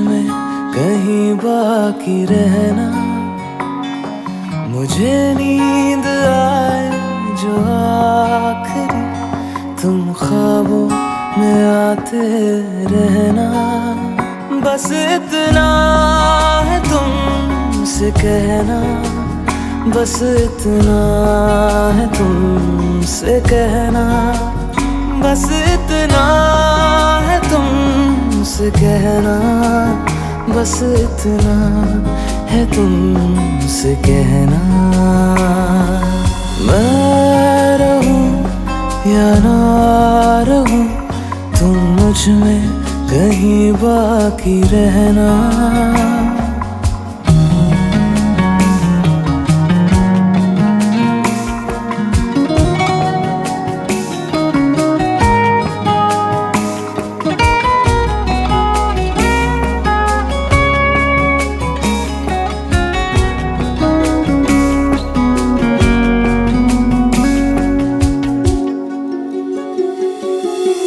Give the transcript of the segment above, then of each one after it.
में कहीं बाकी रहना। मुझे नींद आए जो आखिरी, तुम ख्वाबों में आते रहना। बस इतना है तुमसे कहना, बस इतना है तुमसे कहना, बस इतना है तुमसे कहना, बस इतना है तुमसे कहना। मैं रहूं या ना रहूं, तुम मुझ में कहीं बाकी रहना।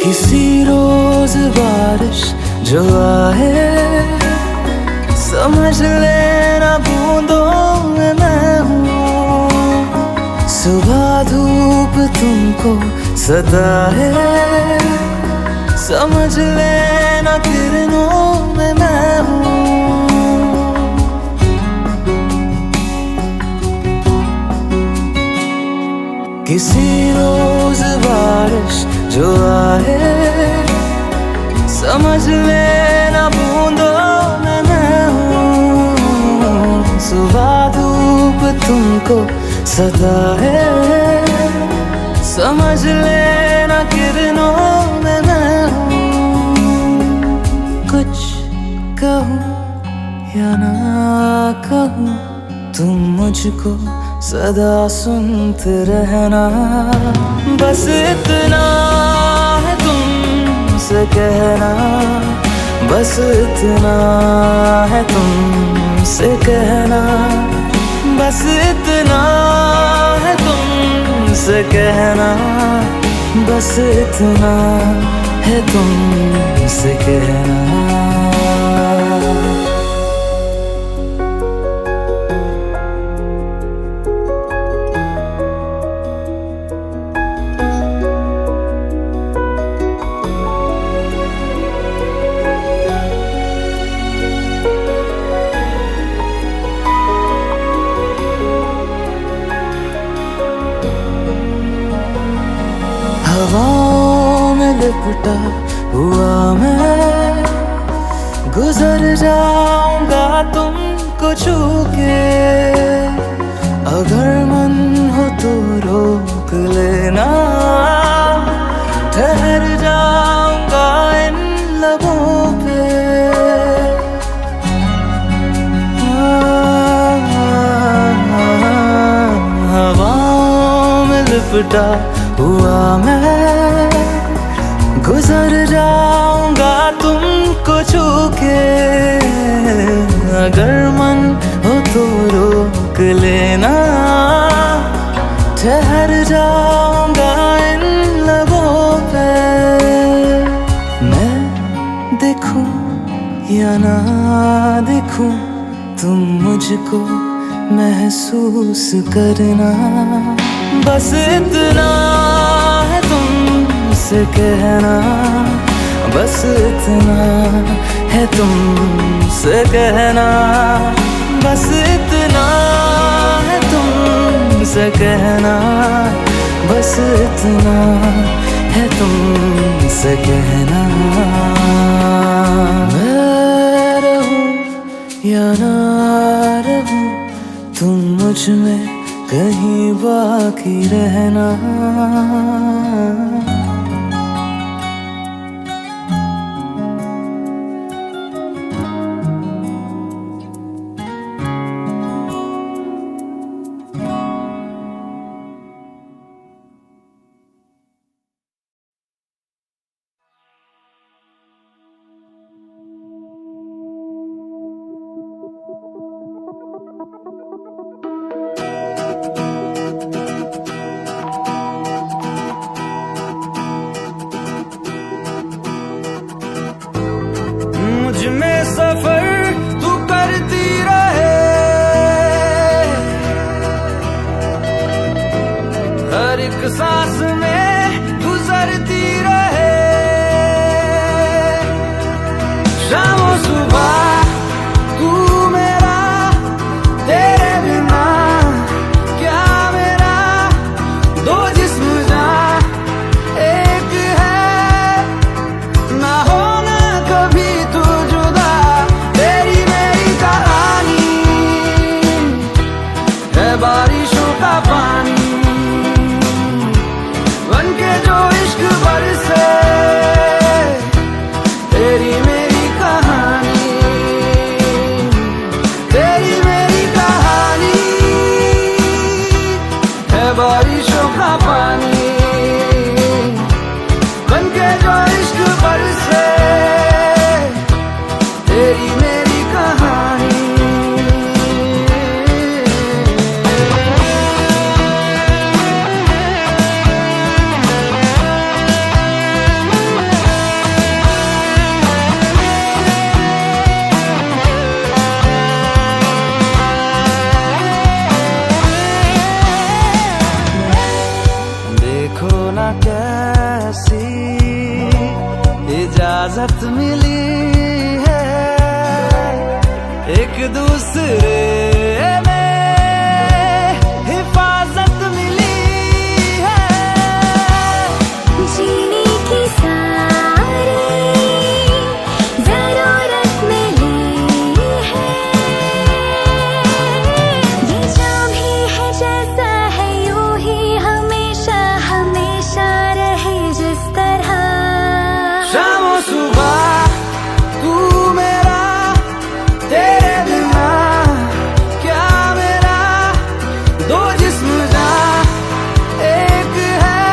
किसी रोज बारिश जो आए, समझ लेना बूंदों में मैं हूँ। सुबह धूप तुमको सताए, समझ लेना किरणों में मैं हूँ। किसी रोज बारिश जो आए, समझ लेना बूंदों में मैं हूँ। सुबह धूप तुमको सताए, समझ लेना किरणों में मैं हूँ। कुछ कहूँ या ना कहूँ, तुम मुझको सदा सुनते रहना। बस इतना है तुमसे कहना, बस इतना है तुमसे कहना, बस इतना है तुमसे कहना, बस इतना है तुमसे कहना। हवाओं में लिपटा हुआ मैं, गुजर जाऊंगा तुमको छू के। अगर मन हो तो रोक लेना, ठहर जाऊंगा इन लबों पे। हवाओं में लिपटा हुआ मैं, गुजर जाऊंगा तुमको छू के। अगर मन हो तो रोक लेना, ठहर जाऊंगा इन लबों पे। मैं देखूं या ना देखूं, तुम मुझको महसूस करना। बस इतना है तुमसे कहना, बस इतना है तुमसे कहना, बस इतना है तुमसे कहना, बस इतना है तुमसे कहना। मैं रहूं या ना रहूं, तुम मुझ में कहीं बाकी रहना। तेरी मेरी कहानी। देखो ना कैसी इजाजत मिली है, एक दूसरे में हिफाजत मिली है। जीने की सारी जरूरत मिली है, ये जो भी है जैसा है यूं ही हमेशा हमेशा रहे जिस तरह। शाम सुबह तू मेरा, तेरे बिना क्या मेरा, दो जिस्म जा एक है,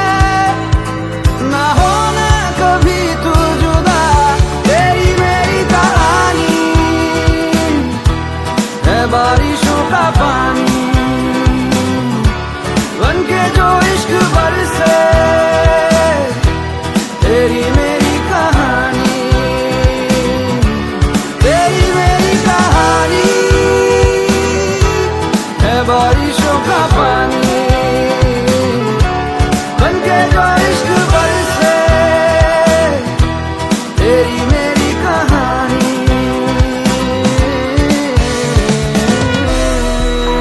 ना होना कभी तू जुदा। तेरी मेरी कहानी है बारिशों का पानी, बनके जो इश्क बरसे। तेरी मेरी कहानी, तेरी मेरी कहानी है बारिशों का पानी, बनके जो इश्क बरसे। तेरी मेरी कहानी।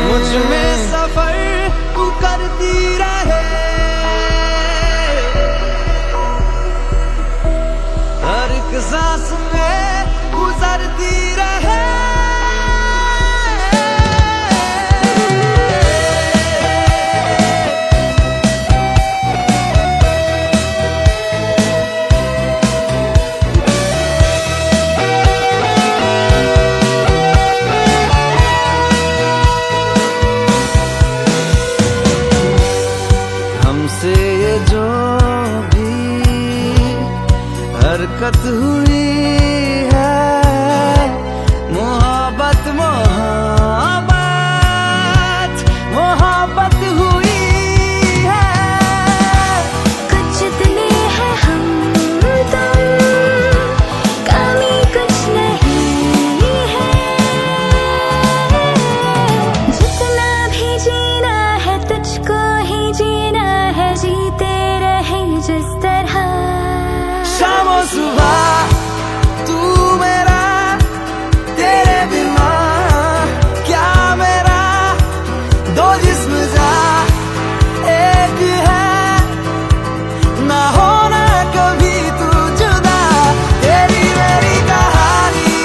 मुझ में सफर तू करती रहे, हर एक सांस में गुजरती रहे। हमसे ये जो भी हरकत हुई है, मोहब्बत मोहब्बत मोहब्बत हुई है। कुछ इतने हैं हम तुम, कमी कुछ नहीं है। जितना भी जीना है तुझको ही जीना है, जीते रहे जिस तरह। शाम सुबह तू मेरा, तेरे बिना क्या मेरा, दो जिस्म जा एक है, ना होना कभी तू जुदा। तेरी मेरी कहानी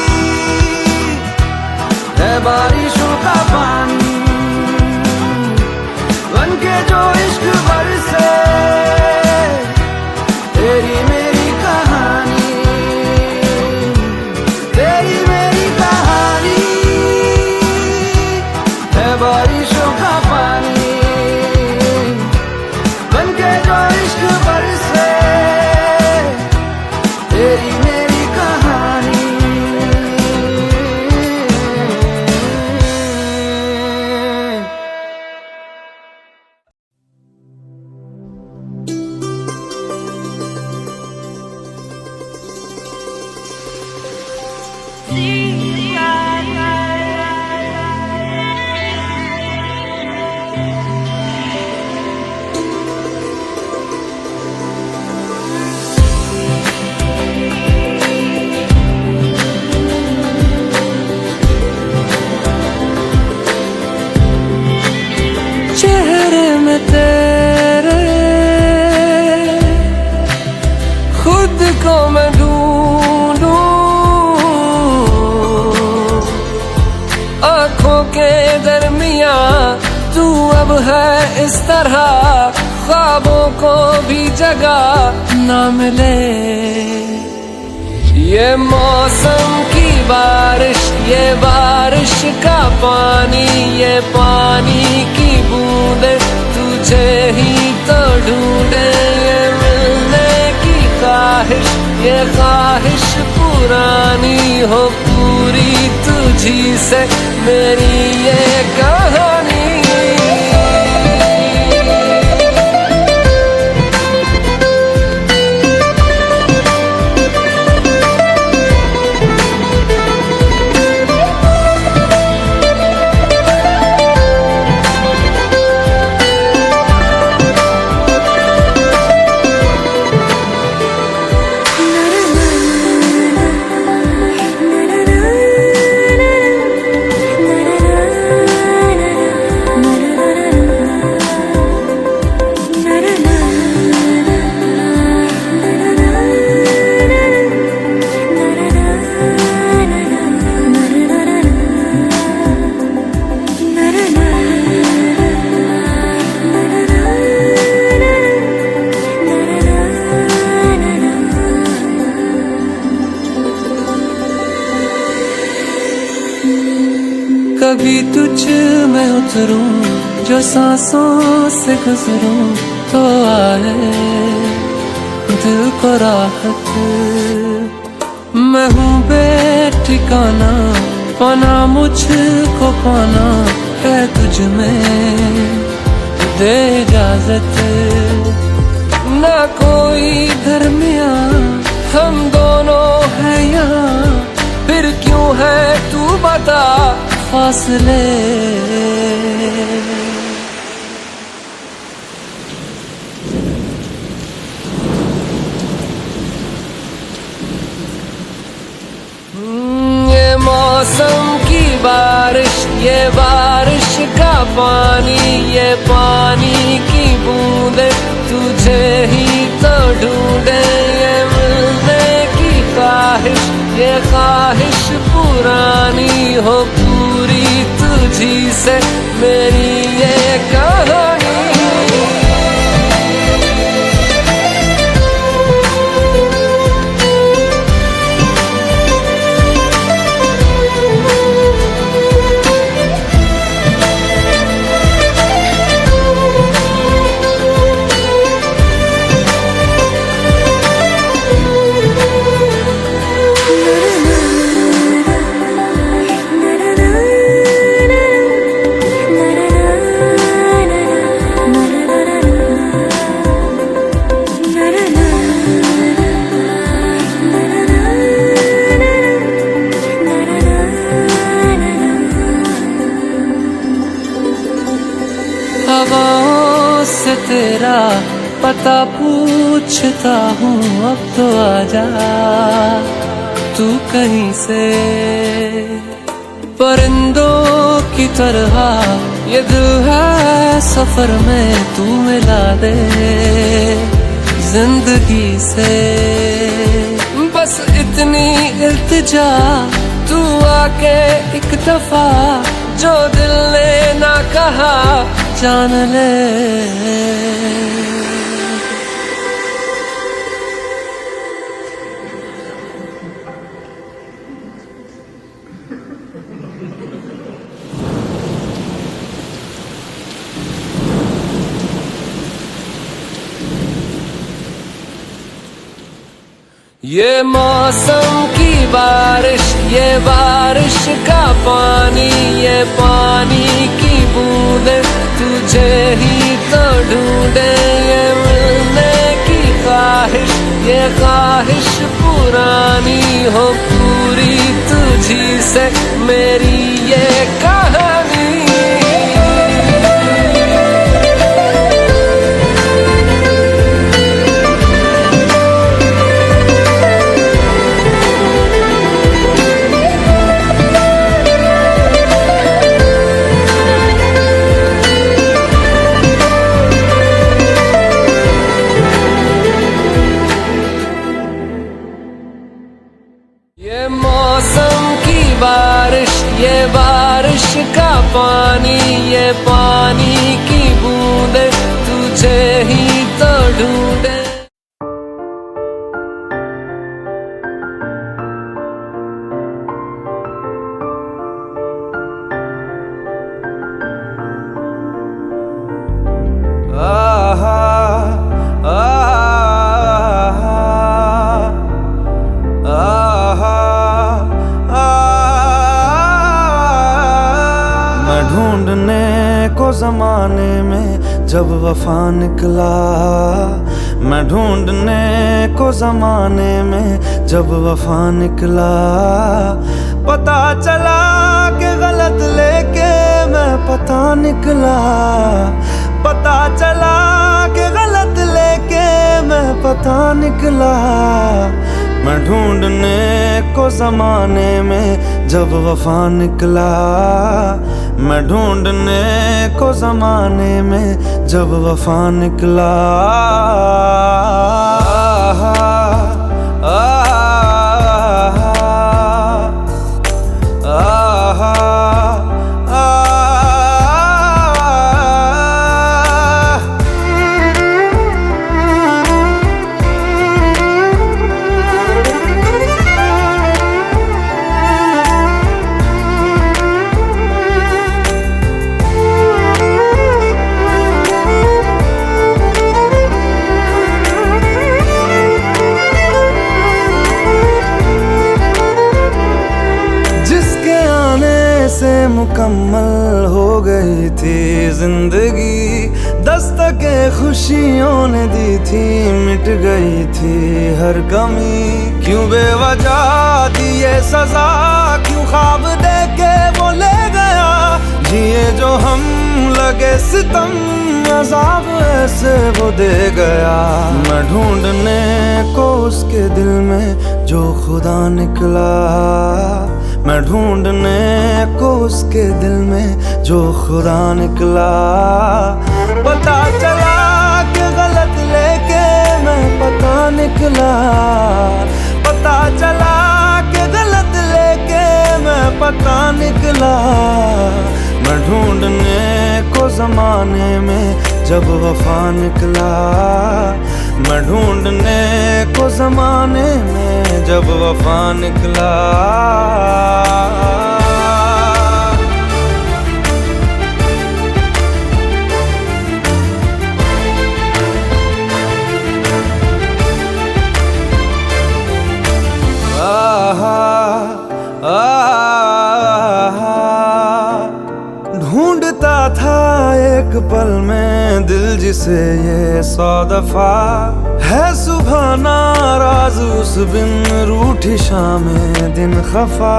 है बारिशों का पानी, बनके जो इश्क बरसे। तेरी मेरी कहानी, तेरी मेरी कहानी है बारिशों का पानी, बनके जो इश्क बरसे। तेरी मेरी कहानी। चेहरे में तेरे खुद को मैं ढूंढूं, आंखों के दरमिया तू अब है इस तरह, ख्वाबों को भी जगह ना मिले। ये मौसम की बारिश, ये बारिश का पानी, ये पानी की बूंदे तुझे ही तो ढूंढे। ये मिलने की ख्वाहिश, ये ख्वाहिश पुरानी हो पूरी तुझी से मेरी ये कहानी। कभी तुझ में उतरूं जो सांसों से गुजरूं तो आए दिल को राहत। मैं हूँ बेठिकाना पाना मुझको पाना है तुझ में दे इजाजत। ना कोई दरमिया हम दोनों है यहाँ फिर क्यों है तू बता फासले। ये मौसम की बारिश ये बारिश का पानी ये पानी की बूंदे तुझे ही तो ढूंढे। ये मिलने की ख्वाहिश ये ख्वाहिश पुरानी हो पूरी तुझी से मेरी ये कहानी। हवाओं से तेरा पता पूछता हूँ अब तो आजा तू कहीं से। परिंदों की तरह ये दिल है सफर में तू मिला दे जिंदगी से। बस इतनी इल्तिजा तू आके एक दफा जो दिल ने ना कहा जान ले। ये मौसम की बारिश ये बारिश का पानी ये पानी की बूंदे तुझे ही तो ढूंढे। ये मिलने की ख्वाहिश ये ख्वाहिश पुरानी हो पूरी तुझी से मेरी ये कहानी। ये मौसम की बारिश ये बारिश का पानी ये पानी की बूंदे तुझे ही तो ढूंढे। आहा आहा आहा ढूंढने को जमाने में जब वफा निकला, मैं ढूंढने को जमाने में जब वफा निकला। पता चला कि गलत लेके मैं पता निकला, पता चला कि गलत लेके मैं पता निकला। मैं ढूंढने को जमाने में जब वफा निकला, मैं ढूंढने को जमाने में जब वफा निकला। से मुकम्मल हो गई थी जिंदगी, दस्तके खुशियों ने दी थी, मिट गई थी हर कमी। क्यों बेवजह दी ये सजा, क्यों ख्वाब देके वो ले गया, जिए जो हम लगे सितम, अज़ाब ऐसे वो दे गया। मैं ढूंढने को उसके दिल में जो खुदा निकला, मैं ढूंढने को उसके दिल में जो खुदा निकला। पता चला कि गलत लेके मैं पता निकला, पता चला कि गलत लेके मैं पता निकला। मैं ढूंढने को जमाने में जब वफा निकला, मैं ढूंढने को जमाने में जब वफा निकला। ढूंढता था एक पल में दिल जिसे ये 100 दफा, है सुबह नाराज उस बिन रूठी शामें दिन खफा।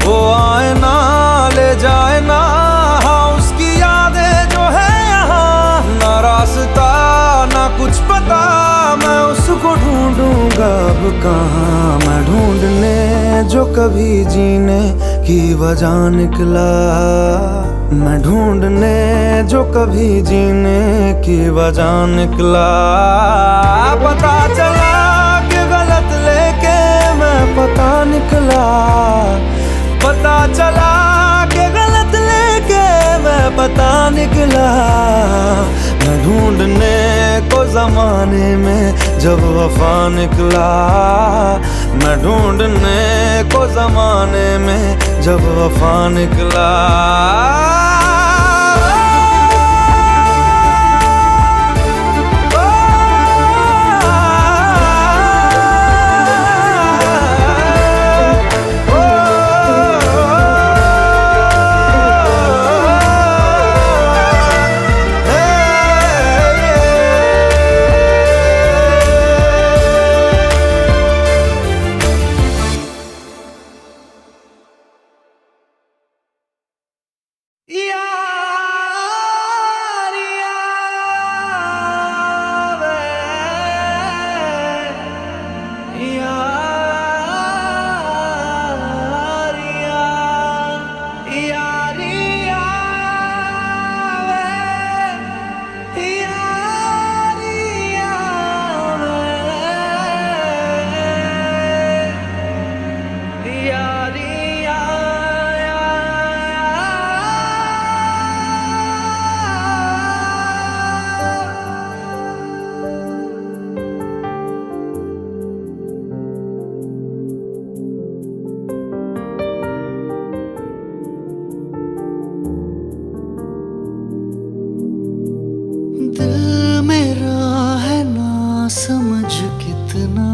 वो आए ना ले जाए ना, हाँ उसकी यादें जो है यहाँ, ना रास्ता ना कुछ पता, मैं उसको ढूंढूंगा अब कहाँ। मैं ढूंढने जो कभी जीने की वजह निकला, मैं ढूंढने जो कभी जीने की वजह निकला। पता चला कि गलत लेके मैं पता निकला, पता चला कि गलत लेके मैं पता निकला। मैं ढूंढने को जमाने में जब वफा निकला, मैं ढूंढने को जमाने में जब वफा निकला। दिल मेरा है ना समझ कितना,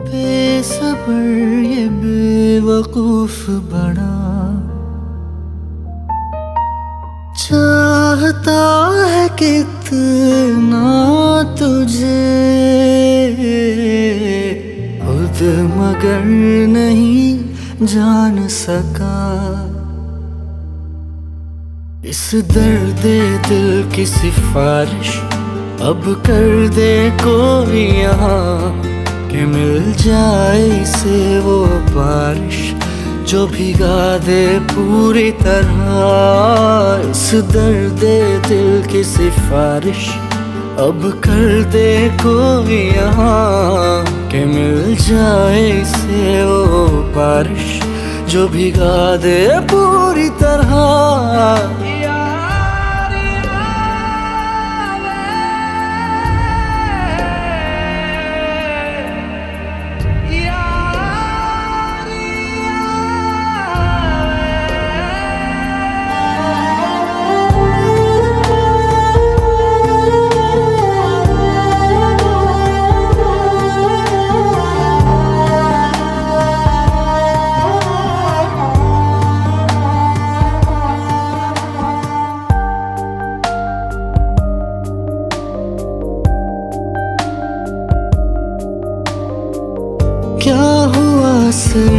बेसब्र ये बेवकूफ बड़ा। कितना तुझे खुद मगर नहीं जान सका। इस दर्द दिल की सिफारिश अब कर दे कोई यहाँ, कि मिल जाए इसे वो बारिश जो भिगा दे पूरी तरह। इस दर्द दिल की सिफारिश अब कर दे कोई यहाँ, कि मिल जाए इसे वो बारिश जो भिगा दे पूरी तरह। क्या हुआ सर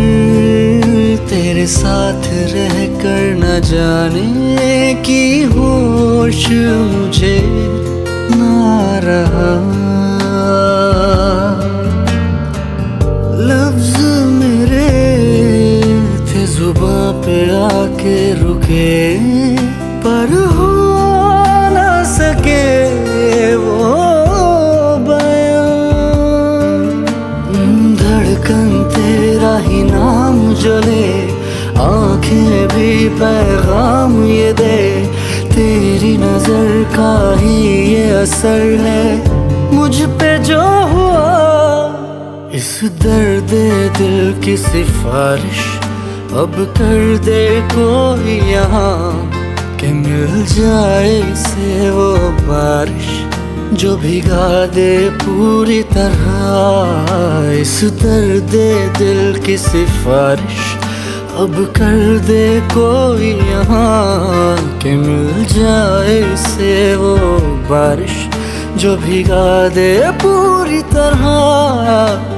तेरे साथ रह कर न जाने की होश मुझे ना रहा। लफ्ज मेरे थे जुबां पे आके रुके, पर हो ना सके वो तेरा ही नाम जले, आंखें भी पैगाम ये दे। तेरी नजर का ही ये असर है मुझ पे जो हुआ। इस दर्द दिल की सिफारिश अब कर दे कोई यहाँ, कि मिल जाए इसे वो बारिश जो भिगा दे पूरी तरह। इस दर्द दिल की सिफारिश अब कर दे कोई यहाँ, कि मिल जाए इसे वो बारिश जो भिगा दे पूरी तरह।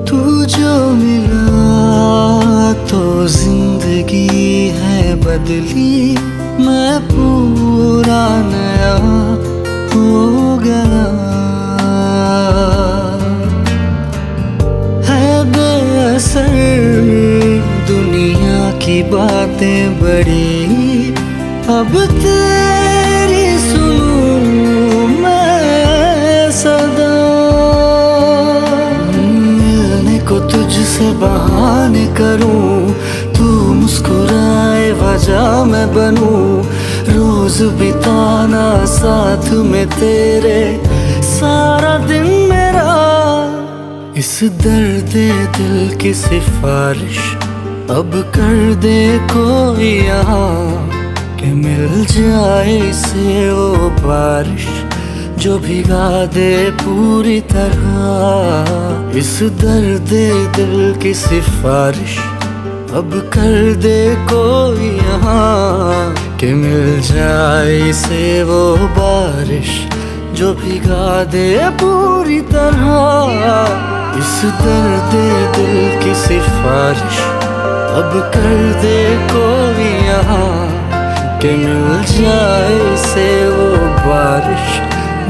तू जो मिला तो जिंदगी है बदली, मैं पूरा नया हो गया। है बेअसर दुनिया की बातें बड़ी, अब तेरी सुनूं मैं सदा। को तुझसे बहाने करूं, तू मुस्कुराए वजह मैं बनूं। रोज बिताना साथ में तेरे सारा दिन मेरा। इस दर्द दिल की सिफारिश अब कर दे कोई यहाँ, कि मिल जाए इसे वो बारिश जो भिगा दे पूरी तरह। इस दर्द दिल की सिफारिश अब कर दे कोई यहाँ, कि मिल जाए इसे वो बारिश जो भिगा दे पूरी तरह। इस दर्द दिल की सिफारिश अब कर दे कोई यहाँ, कि मिल जाए इसे वो बारिश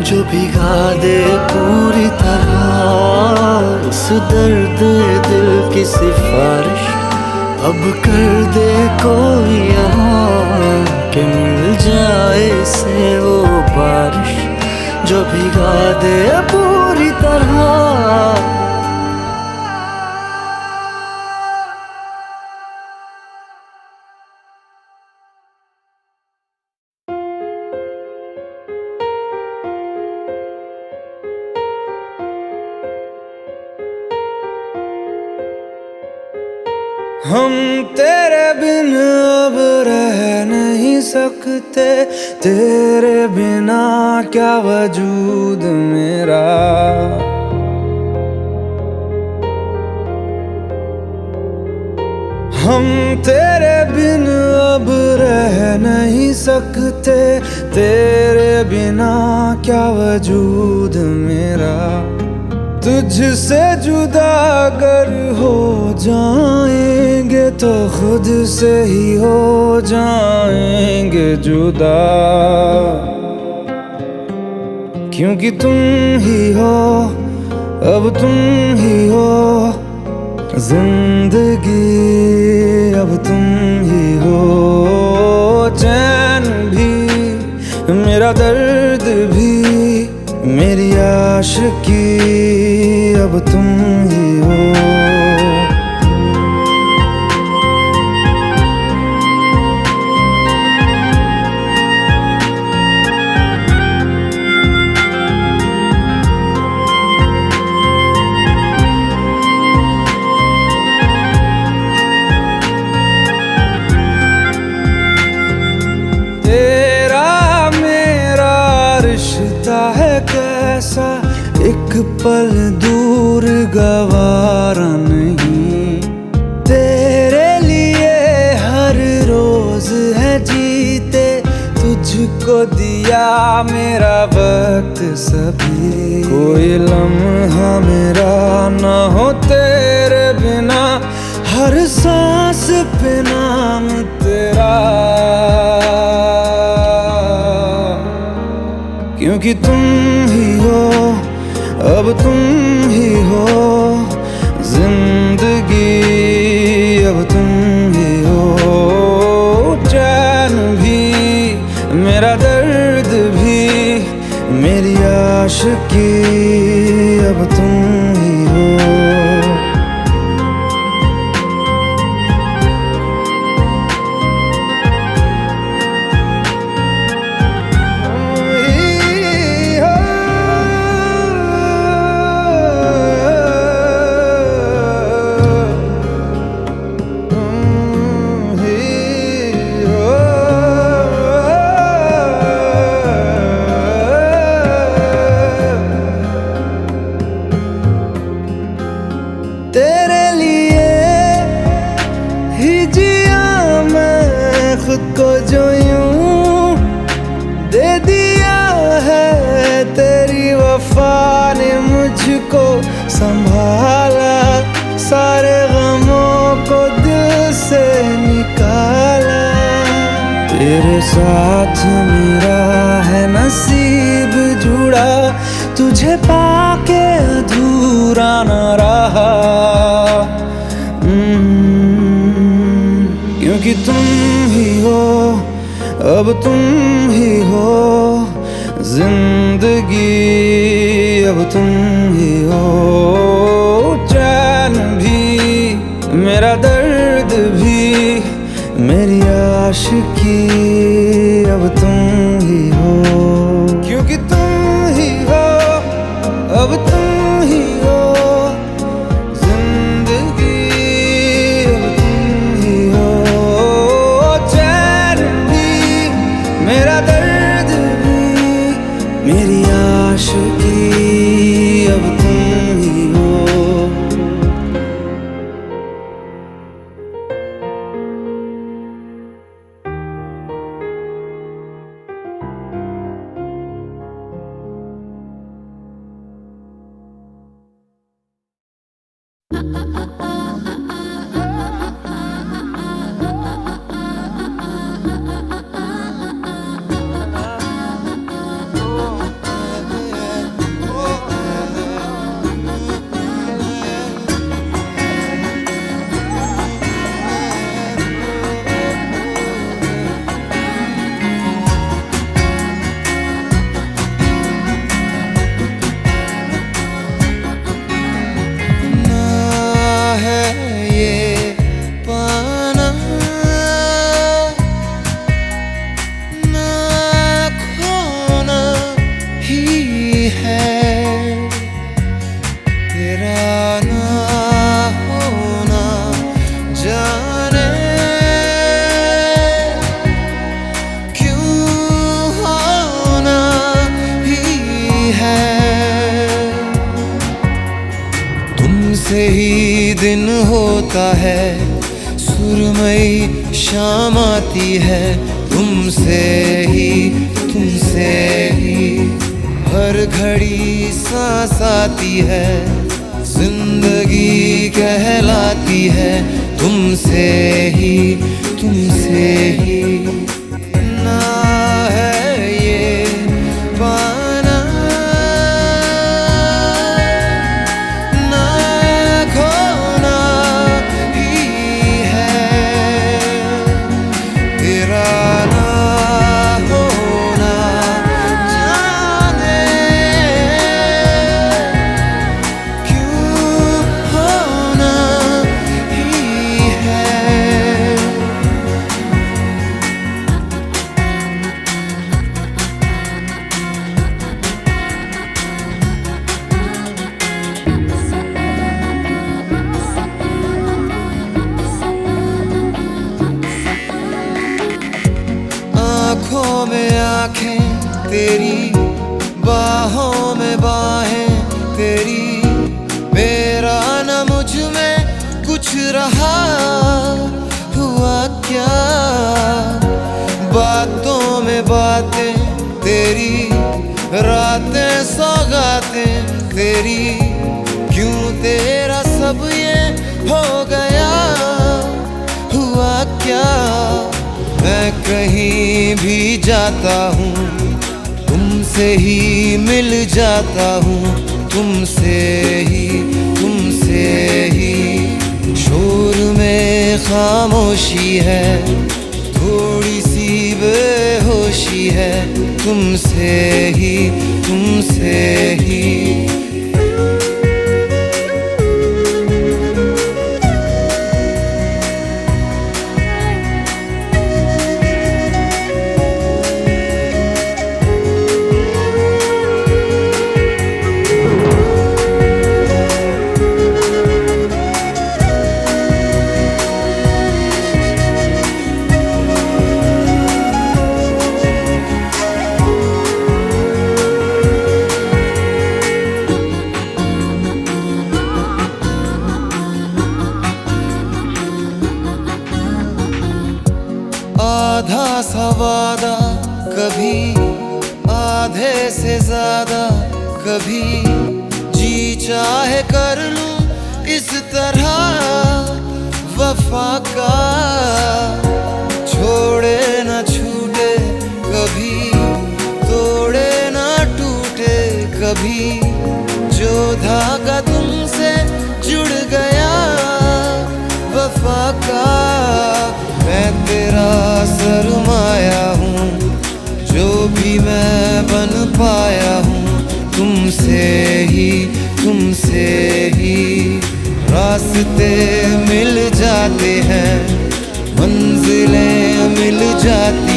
जो भिगा दे पूरी तरह। इस दर्द दिल की सिफारिश अब कर दे कोई यहाँ, कि मिल जाए इसे वो बारिश जो भिगा दे पूरी तरह। हम तेरे बिन अब रह नहीं सकते, तेरे बिना क्या वजूद मेरा। हम तेरे बिन अब रह नहीं सकते, तेरे बिना क्या वजूद मेरा। तुझसे जुदा अगर हो जाएंगे तो खुद से ही हो जाएंगे जुदा। क्योंकि तुम ही हो, अब तुम ही हो जिंदगी, अब तुम ही हो। चैन भी, मेरा दर्द भी, मेरी आशिकी, अब तुम ही हो। कैसा एक पल दूर गवारा नहीं, तेरे लिए हर रोज है जीते, तुझको दिया मेरा वक्त सभी। कोई लम्हा मेरा ना हो तेरे बिना, हर सांस पे नाम तेरा। क्योंकि तुम ही हो, अब तुम ही हो जिंदगी, अब तुम ही हो। चैन भी, मेरा दर्द भी, मेरी आशिकी, अब तुम ही हो। तेरे लिए ही जिया मैं खुद को, जो यूं दे दिया है तेरी वफा ने मुझको संभाला। सारे गमों को दिल से निकाला, तेरे साथ मेरा है नसीब जुड़ा, तुझे पाके अधूरा न रहा। क्योंकि तुम ही हो, अब तुम ही हो जिंदगी, अब तुम ही हो। चैन भी, मेरा दर्द भी, मेरी आशिकी, अब तुम ही हो। क्योंकि तुम ही हो, अब तुम ही हो जिंदगी, अब तुम ही हो। चैन भी, मेरा दर्द भी, मेरी आशिकी, अब तुम ही हो। दिन होता है, सुरमई शाम आती है, तुमसे ही हर घड़ी सांस आती है, जिंदगी कहलाती है, तुमसे ही ना है ये पाना, ना खोना ही है, तेरा ना होना जाने क्यों होना ही है। आँखों में आँखें तेरी, बाहों में बाहें तेरी, मेरा न मुझ में कुछ रहा हुआ क्या, बातों में बातें तेरी, रातें सौगातें तेरी, क्यों तेरा सब ये हो गया, हुआ क्या। मैं कहीं भी जाता हूँ, तुमसे ही मिल जाता हूँ, तुमसे ही शोर में खामोशी है, थोड़ी सी बेहोशी है, तुमसे ही आधा सा वादा कभी, आधे से ज्यादा कभी, जी चाहे कर लूं इस तरह वफा का, छोड़े न छूटे कभी, तोड़े न टूटे कभी, जो धागा तुमसे जुड़ गया वफा का, मैं तेरा सरमाया हूँ, जो भी मैं बन पाया हूँ, तुमसे ही रास्ते मिल जाते हैं, मंजिलें मिल जाती